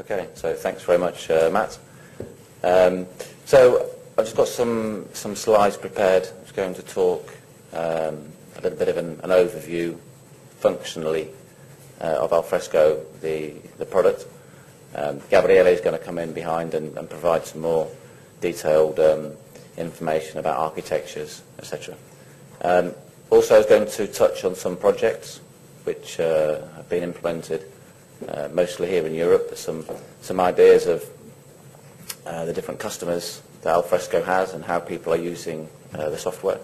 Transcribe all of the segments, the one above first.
Okay, so thanks very much, Matt. So I've just got some slides prepared. I'm just going to talk a little bit of an overview functionally of Alfresco, the product. Gabriele is going to come in behind and provide some more detailed information about architectures, etc. Also, I was going to touch on some projects which have been implemented, mostly here in Europe, some ideas of the different customers that Alfresco has and how people are using the software.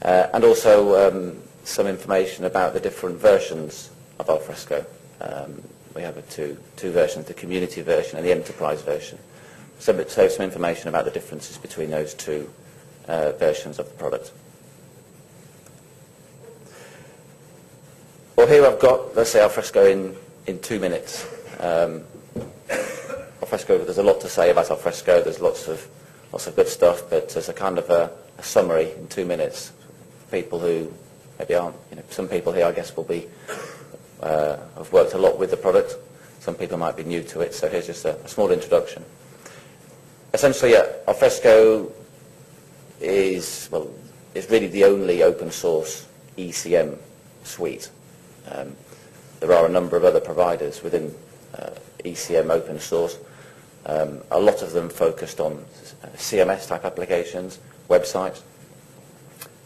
And also some information about the different versions of Alfresco. We have two versions, the community version and the enterprise version. So some information about the differences between those two versions of the product. Well, here I've got, let's say, Alfresco in 2 minutes. Alfresco, there's a lot to say about Alfresco. There's lots of good stuff, but as a kind of a summary in 2 minutes, people who maybe aren't, some people here I guess will be have worked a lot with the product. Some people might be new to it. So here's just a small introduction. Essentially, Alfresco is really the only open source ECM suite. There are a number of other providers within ECM open source. A lot of them focused on CMS type applications, websites.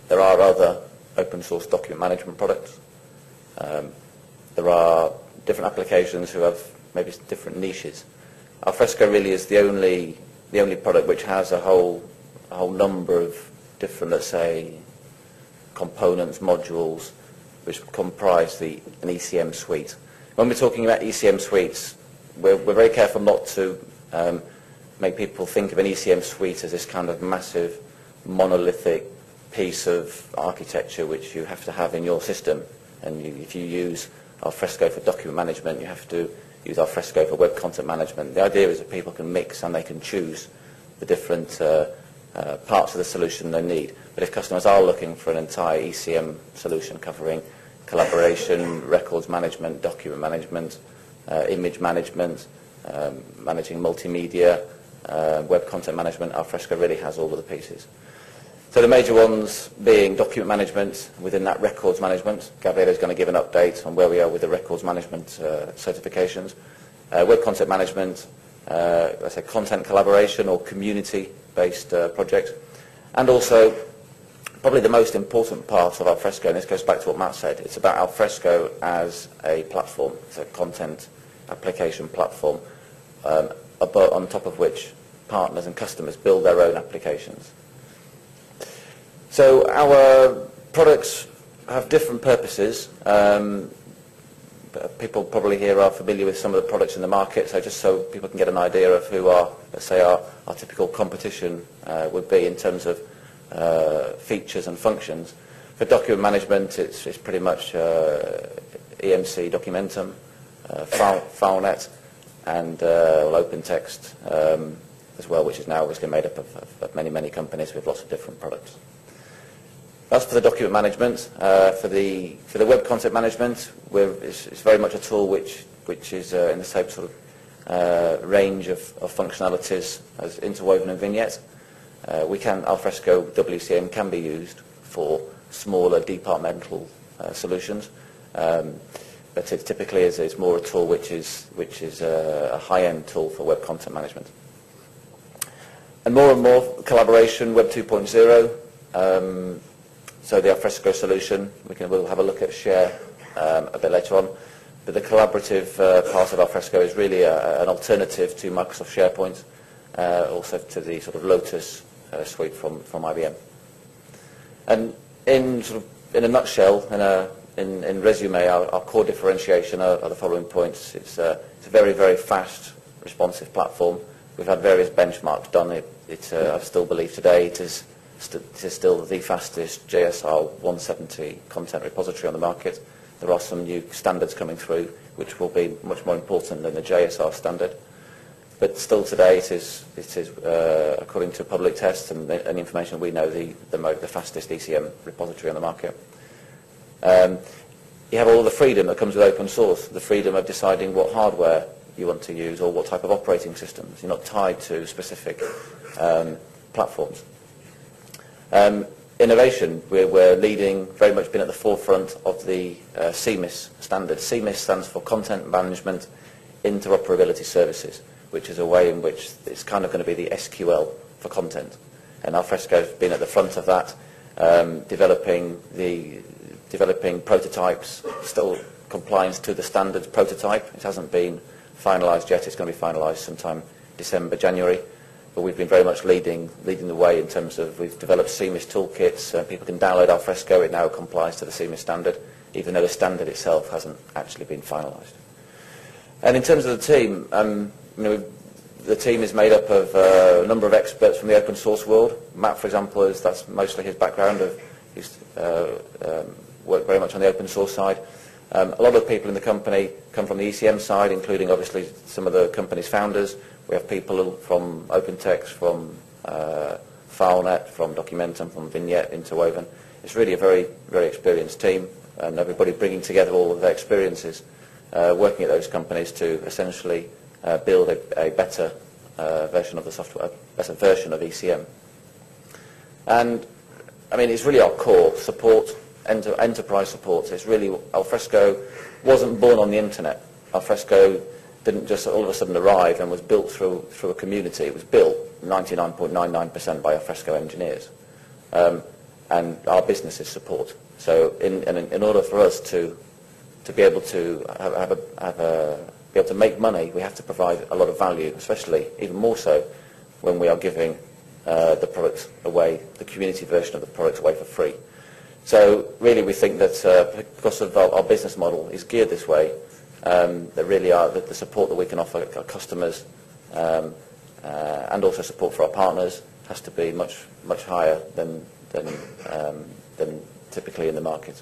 There are other open source document management products. There are different applications who have maybe different niches. Alfresco really is the only product which has a whole number of different, let's say, components, modules, which comprise an ECM suite. When we're talking about ECM suites, we're very careful not to make people think of an ECM suite as this kind of massive monolithic piece of architecture which you have to have in your system. And if you use Alfresco for document management, you have to use Alfresco for web content management. The idea is that people can mix and they can choose the different parts of the solution they need. But if customers are looking for an entire ECM solution covering collaboration, records management, document management, image management, managing multimedia, web content management, Alfresco really has all of the pieces. So the major ones being document management, within that records management. Gabriele is going to give an update on where we are with the records management certifications. Web content management, let's say content collaboration or community-based projects. And also, probably the most important part of Alfresco, and this goes back to what Matt said, it's about Alfresco as a platform. It's a content application platform, on top of which partners and customers build their own applications. So our products have different purposes. People probably here are familiar with some of the products in the market, so just so people can get an idea of who our, let's say, our typical competition would be in terms of features and functions. For document management, it's pretty much EMC Documentum, FileNet, and OpenText as well, which is now obviously made up of many companies with lots of different products. That's for the document management. For the web content management, it's very much a tool which is in the same sort of range of functionalities as Interwoven and Vignette. Alfresco WCM can be used for smaller departmental solutions, but it typically is more a tool which is a high-end tool for web content management. And more collaboration, Web 2.0. So the Alfresco solution, we'll have a look at share a bit later on. But the collaborative part of Alfresco is really an alternative to Microsoft SharePoint, also to the sort of Lotus suite from IBM. And in a nutshell, in resume, our core differentiation are the following points. It's a very fast, responsive platform. We've had various benchmarks done. I still believe today it is still the fastest JSR 170 content repository on the market. There are some new standards coming through which will be much more important than the JSR standard. But still today it is according to public tests and information we know, the fastest ECM repository on the market. You have all the freedom that comes with open source, the freedom of deciding what hardware you want to use or what type of operating systems. You're not tied to specific platforms. Innovation, we're leading, very much been at the forefront of the CMIS standard. CMIS stands for Content Management Interoperability Services, which is a way in which it's kind of going to be the SQL for content. And Alfresco has been at the front of that, developing prototypes, still compliance to the standards prototype. It hasn't been finalised yet. It's going to be finalised sometime December, January. But we've been very much leading the way in terms of we've developed CMIS toolkits. People can download Alfresco. It now complies to the CMIS standard, even though the standard itself hasn't actually been finalised. And in terms of the team, the team is made up of a number of experts from the open source world. Matt, for example, that's mostly his background. He's worked very much on the open source side. A lot of people in the company come from the ECM side, including obviously some of the company's founders. We have people from OpenText, from FileNet, from Documentum, from Vignette, Interwoven. It's really a very, very experienced team, and everybody bringing together all of their experiences, working at those companies to essentially build a better version of the software, a better version of ECM. And I mean, it's really our core support, enterprise support. It's really, Alfresco wasn't born on the internet. Alfresco didn't just all of a sudden arrive and was built through a community. It was built 99.99% by Alfresco engineers. And our business is support. So in order for us to be able to be able to make money, we have to provide a lot of value, especially even more so when we are giving the products away, the community version of the products away for free. So really we think that because of our business model is geared this way, that really the support that we can offer our customers and also support for our partners has to be much higher than typically in the market.